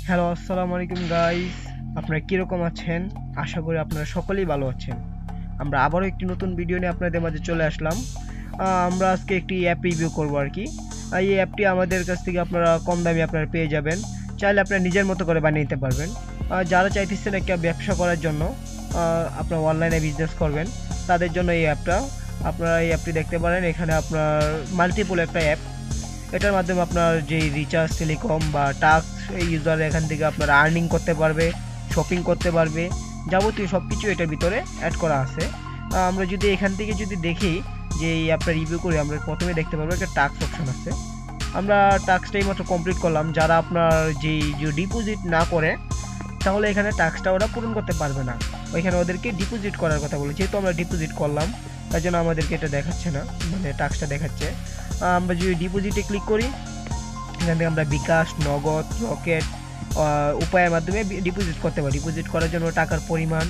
Hello, আসসালামু আলাইকুম guys. আপনারা কিরকম আছেন? আশা করি আপনারা সকলেই ভালো আছেন। আমরা আবারও একটি নতুন ভিডিও নিয়ে আপনাদের মাঝে চলে আসলাম। আমরা আজকে একটি অ্যাপ রিভিউ করব আর কি। এই অ্যাপটি আমাদের কাছ থেকে আপনারা কম দামে আপনারা পেয়ে যাবেন। চাইলে আপনারা নিজের মতো করে বানিয়ে নিতে পারবেন। যারা চাইতেছেন একটা ব্যবসা করার জন্য, আপনারা অনলাইনে বিজনেস করবেন, তাদের জন্য এই অ্যাপটা। আপনারা এই অ্যাপটি দেখতে পারেন। এখানে আপনার মাল্টিপল একটা অ্যাপ। এটার মাধ্যমে আপনার যে রিচার্জ, টেলিকম বা টাস্ক, এই ইউজার এখান থেকে আপনারা আর্নিং করতে পারবে, শপিং করতে পারবে, যাবতীয় সব কিছু এটার ভিতরে অ্যাড করা আছে। আমরা যদি এখান থেকে যদি দেখি যে এই অ্যাপটা রিভিউ করি, আমরা প্রথমে দেখতে পারবো একটা টাস্ক অপশন আছে। আমরা টাস্কটাই মাত্র কমপ্লিট করলাম। যারা আপনার যে ডিপোজিট না করে, তাহলে এখানে টাস্কটা ওরা পূরণ করতে পারবে না। ওইখানে ওদেরকে ডিপোজিট করার কথা বলে, যেহেতু আমরা ডিপোজিট করলাম তার জন্য আমাদেরকে এটা দেখাচ্ছে না, মানে টাস্কটা দেখাচ্ছে। আমরা যদি ডিপোজিটে ক্লিক করি, এখান থেকে আমরা বিকাশ, নগদ, রকেট উপায়ের মাধ্যমে ডিপোজিট করতে পারি। ডিপোজিট করার জন্য টাকার পরিমাণ,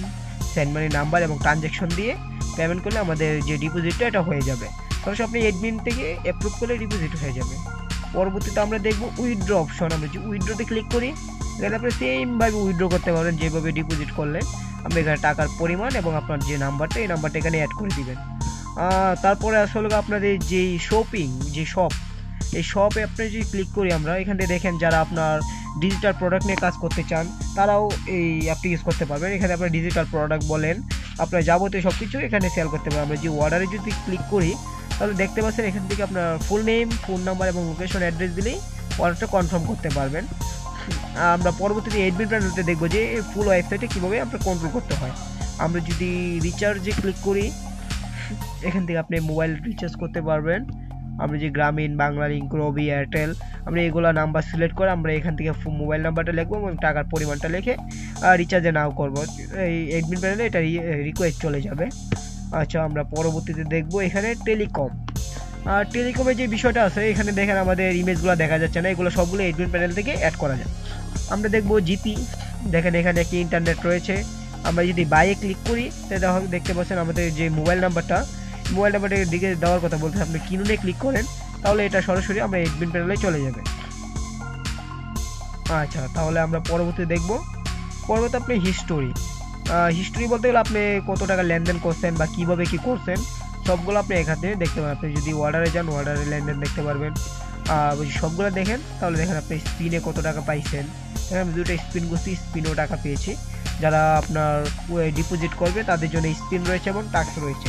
সেন্ড মানি নাম্বার এবং ট্রানজ্যাকশন দিয়ে পেমেন্ট করলে আমাদের যে ডিপোজিটটা এটা হয়ে যাবে। তাহলে আপনি অ্যাডমিন থেকে অ্যাপ্রুভ করলে ডিপোজিট হয়ে যাবে। পরবর্তীতে আমরা দেখব উইথড্র অপশন। আমরা যদি উইথড্রতে ক্লিক করি, এখানে আপনি সেমভাবে উইথড্র করতে পারবেন যেভাবে ডিপোজিট করলেন। আপনি এখানে টাকার পরিমাণ এবং আপনার যে নাম্বারটা, এই নাম্বারটা এখানে অ্যাড করে দিবেন। তারপরে আসলে আপনাদের যেই শপিং, যে শপ, এই শপে আপনি যদি ক্লিক করি, আমরা এখান থেকে দেখেন যারা আপনার ডিজিটাল প্রোডাক্ট নিয়ে কাজ করতে চান তারাও এই অ্যাপটি ইউজ করতে পারবেন। এখানে আপনার ডিজিটাল প্রোডাক্ট বলেন, আপনার যাবতীয় সব কিছু এখানে সেল করতে পারবেন। আমরা যে অর্ডারে যদি ক্লিক করি, তাহলে দেখতে পাচ্ছেন এখান থেকে আপনার ফুল নেম, ফোন নাম্বার এবং লোকেশন অ্যাড্রেস দিলেই অর্ডারটা কনফার্ম করতে পারবেন। আমরা পরবর্তীতে অ্যাডমিন প্যানেলতে দেখবো যে ফুল ওয়েবসাইটে কীভাবে আপনার কন্ট্রোল করতে হয়। আমরা যদি রিচার্জে ক্লিক করি, এখান থেকে আপনি মোবাইল রিচার্জ করতে পারবেন। আমরা যে গ্রামীণ, বাংলালিংক, রবি, এয়ারটেল, আমরা এগুলো নাম্বার সিলেক্ট করে আমরা এখান থেকে মোবাইল নাম্বারটা লিখবো এবং টাকার পরিমাণটা লিখে রিচার্জে নাও করবো। এই অ্যাডমিন প্যানেলে এটা রিকোয়েস্ট চলে যাবে। আচ্ছা, আমরা পরবর্তীতে দেখবো এখানে টেলিকম। আর টেলিকমের যে বিষয়টা আছে, এখানে দেখেন আমাদের ইমেজগুলো দেখা যাচ্ছে না, এগুলো সবগুলো অ্যাডমিন প্যানেল থেকে অ্যাড করা যায়। আমরা দেখবো জিপি। দেখেন এখানে একটি ইন্টারনেট রয়েছে। আমরা যদি বাইয়ে ক্লিক করি, তাহলে দেখতে পাচ্ছেন আমাদের যে মোবাইল নাম্বারটার দিকে দেওয়ার কথা বলতে, আপনি কিনুনে ক্লিক করেন, তাহলে এটা সরাসরি আমরা অ্যাডমিন প্যানেলে চলে যাবে। আচ্ছা, তাহলে আমরা পরবর্তী দেখব। পরবর্তী আপনি হিস্টোরি বলতে গেলে আপনি কত টাকা লেনদেন করছেন বা কিভাবে কি করছেন, সবগুলো আপনি এখান থেকে দেখতে পাবেন। আপনি যদি অর্ডারে যান, অর্ডারে লেনদেন দেখতে পারবেন। সবগুলো দেখেন, তাহলে দেখেন আপনি স্পিনে কত টাকা পাইছেন। আমি দুটো স্পিন করছি, স্পিনও টাকা পেয়েছি। যারা আপনার ডিপোজিট করবে তাদের জন্য স্পিন রয়েছে এবং টাক্স রয়েছে,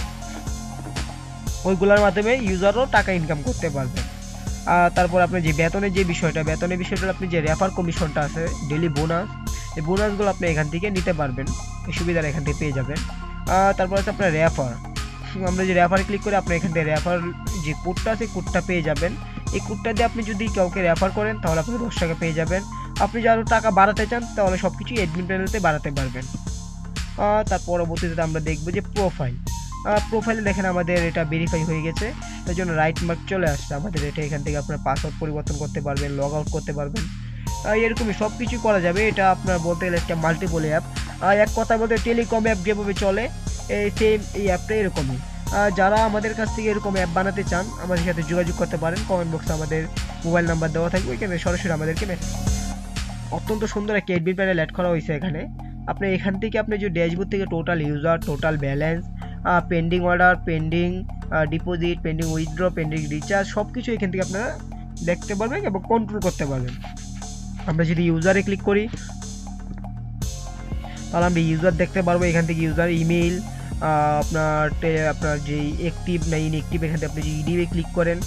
ওইগুলোর মাধ্যমে ইউজারও টাকা ইনকাম করতে পারবে। তারপর আপনি যে বেতনের বিষয়টা আপনি যে রেফার কমিশনটা আছে, ডেলি বোনাস, এই বোনাসগুলো আপনি এখান থেকে নিতে পারবেন, এই সুবিধাটা এখান থেকে পেয়ে যাবেন। তারপর আছে আপনার রেফার। আমরা যে রেফারে ক্লিক করে আপনি এখান থেকে রেফার যে কোডটা আছে, কোডটা পেয়ে যাবেন। এই কোডটা দিয়ে আপনি যদি কাউকে রেফার করেন, তাহলে আপনি 10 টাকা পেয়ে যাবেন। আপনি যদি আরও টাকা বাড়াতে চান, তাহলে সব কিছুই অ্যাডমিন প্যানেলতে বাড়াতে পারবেন। তার পরবর্তীতে আমরা দেখব যে প্রোফাইলে দেখেন আমাদের এটা ভেরিফাই হয়ে গেছে, তার জন্য রাইট মার্ক চলে আসছে আমাদের। এটা এখান থেকে আপনার পাসওয়ার্ড পরিবর্তন করতে পারবেন, লগ আউট করতে পারবেন, এরকমই সব কিছুই করা যাবে। এটা আপনার বলতে গেলে একটা মাল্টিপল অ্যাপ। এক কথা বলতে টেলিকম অ্যাপ যেভাবে চলে, সেম এই অ্যাপটা এরকমই। যারা আমাদের কাছ থেকে এরকম অ্যাপ বানাতে চান, আমাদের সাথে যোগাযোগ করতে পারেন। কমেন্ট বক্সে আমাদের মোবাইল নাম্বার দেওয়া থাকবে, এখানে সরাসরি আমাদেরকে মেসেজ। অত্যন্ত সুন্দর একটা অ্যাডমিন প্যানেল অ্যাড করা হয়েছে এখানে। আপনি এখান থেকে আপনি যে ড্যাশবোর্ড থেকে total user, total balance, pending order, pending deposit, pending withdraw, pending recharge, সব কিছু এখান থেকে আপনারা দেখতে পারবেন এবং কন্ট্রোল করতে পারবেন। আমরা যদি ইউজারে ক্লিক করি, তাহলে আমরা ইউজার দেখতে পারবো। এখান থেকে ইউজার ইমেইল, আপনার যে অ্যাক্টিভ না ইনঅ্যাক্টিভ, এখান থেকে আপনি যদি ইডিবে ক্লিক করেন,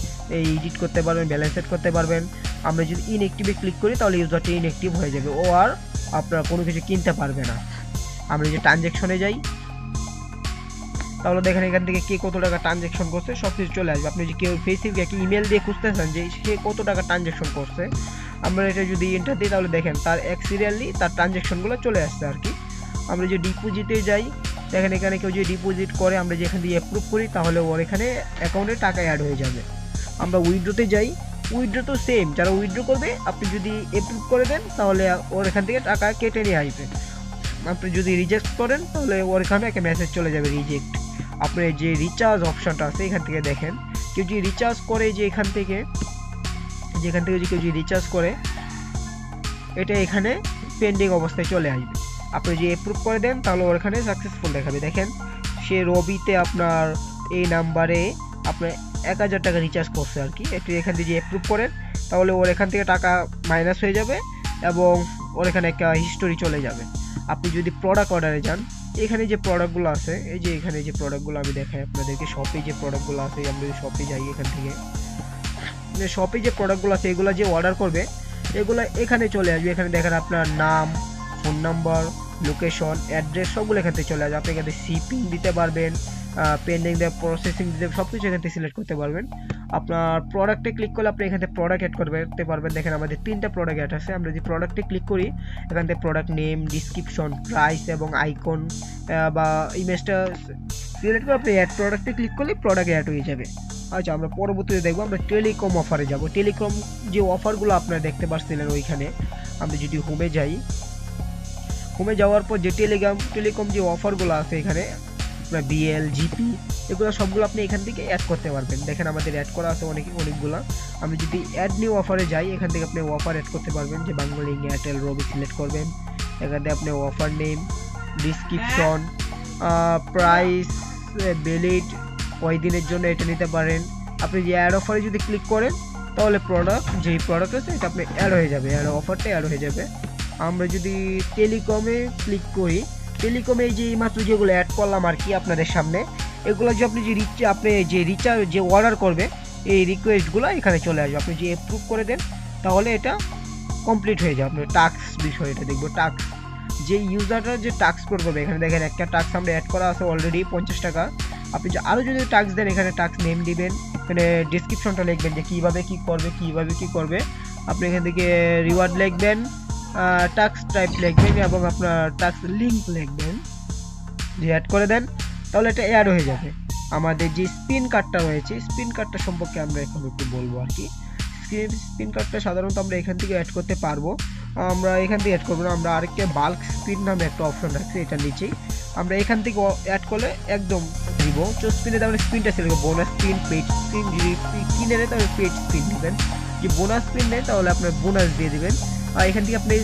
এডিট করতে পারবেন, ব্যালেন্স সেট করতে পারবেন। আমরা যদি ইনঅ্যাক্টিভে ক্লিক করি, তাহলে ইউজারটি ইনঅ্যাক্টিভ হয়ে যাবে, ও আর আপনার কোনো কিছু কিনতে পারবে না। আমরা যে ট্রানজ্যাকশনে যাই, তাহলে দেখেন এখান থেকে কে কত টাকা ট্রানজ্যাকশন করছে সব কিছু চলে আসবে। আপনি যদি কেউ ফেসবুকে একটা ইমেল দিয়ে খুঁজতেছেন যে সে কত টাকা ট্রানজ্যাকশন করছে, আমরা এটা যদি এন্টার দিই, তাহলে দেখেন তার সিরিয়ালি তার ট্রানজ্যাকশনগুলো চলে আসছে আর কি। আমরা যে ডিপোজিটে যাই, দেখেন এখানে কেউ যদি ডিপোজিট করে, আমরা যেখান দিয়ে অ্যাপ্রুভ করি, তাহলে ওর এখানে অ্যাকাউন্টে টাকা অ্যাড হয়ে যাবে। আমরা উইথড্রোতে যাই, উইথড্রো তো সেম, যারা উইথড্রো করবে আপনি যদি অ্যাপ্রুভ করে দেন, তাহলে ওর এখান থেকে টাকা কেটে নিয়ে আসবে। আপনি যদি রিজেক্ট করেন, তাহলে ওর এখানে একটা মেসেজ চলে যাবে, রিজেক্ট। আপনি যে রিচার্জ অপশনটা আছে, এখান থেকে দেখেন কেউ যদি রিচার্জ করে, যে যেখান থেকে যদি কেউ যদি রিচার্জ করে, এটা এখানে পেন্ডিং অবস্থায় চলে আসবে। আপনি যদি অ্যাপ্রুভ করে দেন তাহলে ওখানে সাকসেসফুল দেখাবে। দেখেন সে রবিতে আপনার এই নাম্বারে আপনার 1000 টাকা রিচার্জ করছে আর কি। একটু এখান থেকে যদি অ্যাপ্রুভ করেন তাহলে ওর এখান থেকে টাকা মাইনাস হয়ে যাবে এবং ওর এখানে একটা হিস্টোরি চলে যাবে। আপনি যদি প্রোডাক্ট অর্ডারে যান, এখানে যে প্রোডাক্টগুলো আছে, এই যে এখানে যে প্রোডাক্টগুলো আমি দেখাই আপনাদেরকে, শপে যে প্রোডাক্টগুলো আছে, আমরা যদি শপে যাই এখান থেকে, শপে যে প্রোডাক্টগুলো আছে এগুলো যে অর্ডার করবে এগুলো এখানে চলে আসবে। এখানে দেখেন আপনার নাম, ফোন নাম্বার, লোকেশন, অ্যাড্রেস সবগুলো এখান থেকে চলে আসবে। আপনি এখানে শিপিং দিতে পারবেন, পেন্ডিং দিয়ে প্রসেসিং দিতে, সব কিছু এখান থেকে সিলেক্ট করতে পারবেন। আপনার প্রোডাক্টে ক্লিক করলে আপনি এখান থেকে প্রোডাক্ট অ্যাড করতে পারবেন। দেখেন আমাদের 3টা প্রোডাক্ট অ্যাড আছে। আমরা যদি প্রোডাক্টে ক্লিক করি এখান থেকে প্রোডাক্ট নেম, ডিসক্রিপশন, প্রাইস এবং আইকন বা ইমেজটা সিলেক্ট করে আপনি অ্যাড প্রোডাক্টে ক্লিক করলে প্রোডাক্ট অ্যাড হয়ে যাবে। আচ্ছা, আমরা পরবর্তীতে দেখবো আমরা টেলিকম অফারে যাব। টেলিকম যে অফারগুলো আপনারা দেখতে পাচ্ছিলেন ওইখানে, আমরা যদি হোমে যাই, হোমে যাওয়ার পর যে টেলিকম যে অফারগুলো আছে এখানে আপনার বিএল, জিপি, এগুলো সবগুলো আপনি এখান থেকে অ্যাড করতে পারবেন। দেখেন আমাদের অ্যাড করা আছে অনেকগুলো। আমি যদি অ্যাড নিউ অফারে যাই এখান থেকে আপনি অফার অ্যাড করতে পারবেন, যে বাংলা, এয়ারটেল, রবি সিলেক্ট করবেন। এখান থেকে আপনি offer name, description, price, valid কয় দিনের জন্য এটা নিতে পারেন। আপনি যে অ্যাড অফারে যদি ক্লিক করেন তাহলে যেই প্রোডাক্ট আছে এটা আপনি অ্যাড হয়ে যাবে, অ্যাড অফারটা অ্যাড হয়ে যাবে। আমরা যদি টেলিকমে ক্লিক করি, টেলিকমে এই যে এইমাত্র যেগুলো অ্যাড করলাম আর কি আপনাদের সামনে, এগুলো যে আপনি যে রিচার্জ যে অর্ডার করবে এই রিকোয়েস্টগুলো এখানে চলে আসবে। আপনি যে অ্যাপ্রুভ করে দেন তাহলে এটা কমপ্লিট হয়ে যাবে। আপনার টাস্ক বিষয় এটা দেখবো, টাস্ক যে ইউজাররা যে টাস্ক করবে, এখানে দেখেন একটা টাস্ক আমরা অ্যাড করা আছে অলরেডি 50 টাকা। আপনি আরও যদি টাস্ক দেন এখানে টাস্ক নেম দিবেন, এখানে ডিসক্রিপশনটা লিখবেন যে কীভাবে কী করবে। আপনি এখান থেকে রিওয়ার্ড লিখবেন, টাস্ক টাইপ লিখবেন এবং আপনার টাস্ক লিঙ্ক লিখবেন। যে অ্যাড করে দেন তাহলে এটা অ্যাড হয়ে যাবে। আমাদের যে স্পিন কার্ডটা রয়েছে, স্পিন কার্ডটা সম্পর্কে আমরা এখন একটু বলবো আর কি। স্পিন কার্ডটা সাধারণত আমরা এখান থেকে অ্যাড করতে পারবো। আমরা এখান থেকে অ্যাড করবো না, আমরা আরেকটা বাল্ক স্পিন নামে একটা অপশন আছে এটা নিচেই, আমরা এখান থেকে অ্যাড করলে একদম দিব। তো স্পিনে তাহলে স্পিনটা সিলেক্ট করবো, বোনাস স্পিন, পেড স্পিন। যদি কিনে নেয় তাহলে পেড স্পিন দিবেন, যদি বোনাস স্পিন নেয় তাহলে আপনার বোনাস দিয়ে দিবেন। আর এখান থেকে আপনি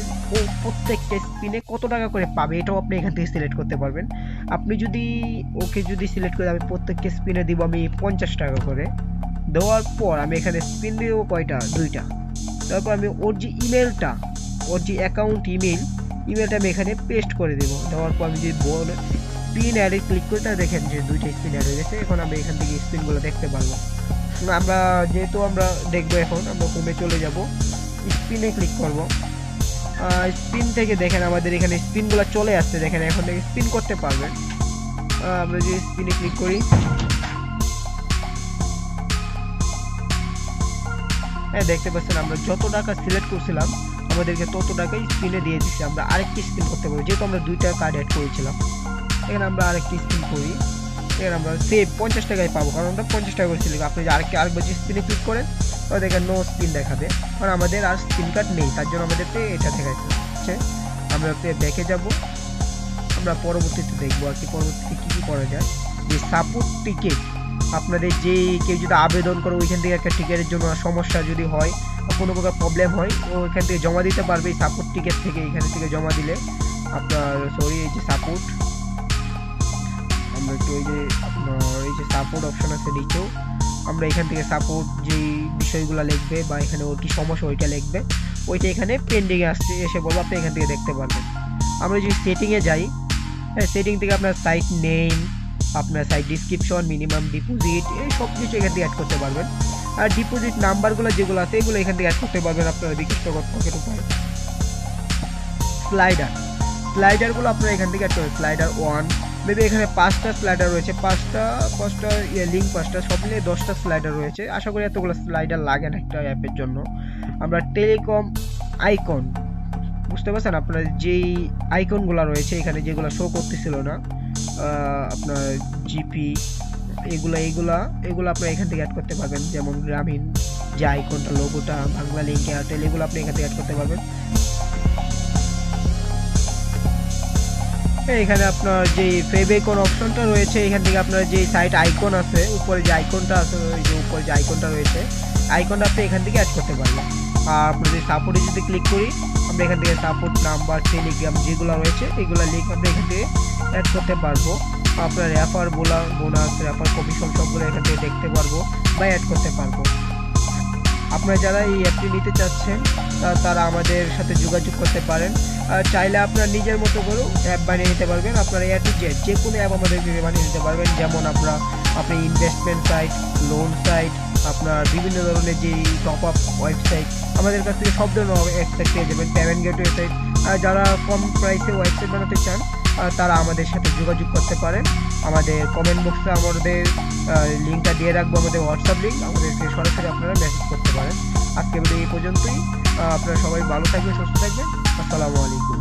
প্রত্যেকটা স্পিনে কত টাকা করে পাবে এটাও আপনি এখান থেকে সিলেক্ট করতে পারবেন। আপনি যদি যদি সিলেক্ট করে আমি প্রত্যেকটা স্পিনে দিব আমি 50 টাকা করে, দেওয়ার পর আমি এখানে স্পিন দিব কয়টা, 2টা। তারপর আমি ওর যে ইমেলটা, ওর যে অ্যাকাউন্ট ইমেলটা আমি এখানে পেস্ট করে দেবো। দেওয়ার পর আমি যদি স্পিন অ্যাডে ক্লিক করি তা দেখেন যে 2টা স্পিন অ্যাড হয়ে গেছে। এখন আমি এখান থেকে স্পিনগুলো দেখতে পারবো। আমরা যেহেতু আমরা দেখবো, এখন আমরা হোমে চলে যাব, স্পিনে ক্লিক করব। স্পিন থেকে দেখেন আমাদের এখানে স্পিনগুলো চলে আসছে, দেখেন এখন থেকে স্পিন করতে পারবেন। আমরা যদি স্পিনে ক্লিক করি, হ্যাঁ দেখতে পাচ্ছেন আমরা যত টাকা সিলেক্ট করছিলাম আমাদেরকে তত টাকাই স্পিনে দিয়ে দিচ্ছে। আমরা আরেকটি স্পিন করতে পারবো, যেহেতু আমরা 2টা কার্ড অ্যাড করেছিলাম। এখানে আমরা আরেকটি স্পিন করি, এখানে আমরা সেভ 50 টাকায় পাবো, কারণ আমরা 50 টাকা করেছিলাম। আপনি যে আরেকবার যে স্পিনে ক্লিক করেন তাহলে দেখেন নো স্পিন দেখাবে, কারণ আমাদের আর স্পিন কার্ড নেই, তার জন্য আমাদেরকে এটা দেখাচ্ছে। আমরা ব্যাকে যাব, আমরা পরবর্তীতে দেখবো আর কি পরবর্তীতে কী করা যায়। যে সাপোর্ট টিকিট, আপনাদের যে কেউ যদি আবেদন করে ওইখান থেকে একটা টিকিটের জন্য সমস্যা যদি হয় বা কোনো প্রকার প্রবলেম হয়, ও এখান থেকে জমা দিতে পারবে এই সাপোর্ট টিকিট থেকে। এখান থেকে জমা দিলে আপনার এই যে সাপোর্ট, আমরা একটু এই যে আপনার এই যে সাপোর্ট অপশন আছে নিচেও, আমরা এখান থেকে সাপোর্ট যেই বিষয়গুলো লিখবে বা এখানে ওর কি সমস্যা ওইটা লিখবে, ওইটা এখানে পেন্ডিংয়ে আসছে এসে বলবো, আপনি এখান থেকে দেখতে পারবেন। আমরা যদি সেটিংয়ে যাই, হ্যাঁ সেটিং থেকে আপনার সাইট নেম, আপনার সাইট ডিসক্রিপশন, মিনিমাম ডিপোজিট, এই সব কিছু এখান থেকে অ্যাড করতে পারবেন। আর ডিপোজিট নাম্বারগুলো যেগুলো আছে এগুলো এখান থেকে অ্যাড করতে পারবেন আপনার বিকাশ পকেট উপায়। স্লাইডারগুলো আপনারা এখান থেকে অ্যাড করবেন। স্লাইডার 1 মেবি এখানে 5টা স্লাইডার রয়েছে, 5টা লিঙ্ক 5টা, সব মিলিয়ে 10টা স্লাইডার রয়েছে। আশা করি এতগুলো স্লাইডার লাগে না একটা অ্যাপের জন্য। আমরা টেলিকম আইকন, বুঝতে পারছেন আপনার যেই আইকনগুলো রয়েছে এখানে যেগুলো শো করতেছিল না, আপনার জিপি, এগুলো আপনারা এখান থেকে অ্যাড করতে পারবেন। যেমন গ্রামীণ যে আইকনটা, লোগোটা, বাংলা লিঙ্ক, এয়ারটেল, এগুলো আপনি এখান থেকে অ্যাড করতে পারবেন। এখানে আপনার যে ফেভিকন অপশনটা রয়েছে, এখান থেকে আপনার যে সাইট আইকন আছে উপরে যে আইকনটা আছে, ওই যে উপরে যে আইকনটা রয়েছে আইকনটা আপনি এখান থেকে অ্যাড করতে পারবেন। আর আপনাদের সাপোর্টে যদি ক্লিক করি, আমরা এখান থেকে সাপোর্ট নাম্বার, টেলিগ্রাম যেগুলো রয়েছে এগুলো লিঙ্ক আমরা এখান থেকে অ্যাড করতে পারবো। আপনার রেফার বোনাস, রেফার কমিশন সবগুলো এখান থেকে দেখতে পারবো বা অ্যাড করতে পারবো। আপনারা যারা এই অ্যাপটি নিতে চাচ্ছেন তারা আমাদের সাথে যোগাযোগ করতে পারেন। চাইলে আপনার নিজের মতো করেও অ্যাপ বানিয়ে নিতে পারবেন। আপনারা যে কোনো অ্যাপ আমাদের বানিয়ে নিতে পারবেন, যেমন আপনি ইনভেস্টমেন্ট সাইট, লোন সাইট, আপনার বিভিন্ন ধরনের যে টপ আপ ওয়েবসাইট, আমাদের কাছ থেকে সব ধরনের ওয়েবসাইট পেয়ে যাবেন। পেমেন্ট গেটওয়ে সাইট, যারা কম প্রাইসে ওয়েবসাইট বানাতে চান তারা আমাদের সাথে যোগাযোগ করতে পারেন। আমাদের কমেন্ট বক্সে আমাদের লিঙ্কটা দিয়ে রাখবো, আমাদের হোয়াটসঅ্যাপ লিঙ্ক, আমাদেরকে সরাসরি আপনারা মেসেজ করতে পারেন। আজকে ভিডিও এই পর্যন্তই। আপনারা সবাই ভালো থাকবেন, সুস্থ থাকবেন। আসসালামু আলাইকুম।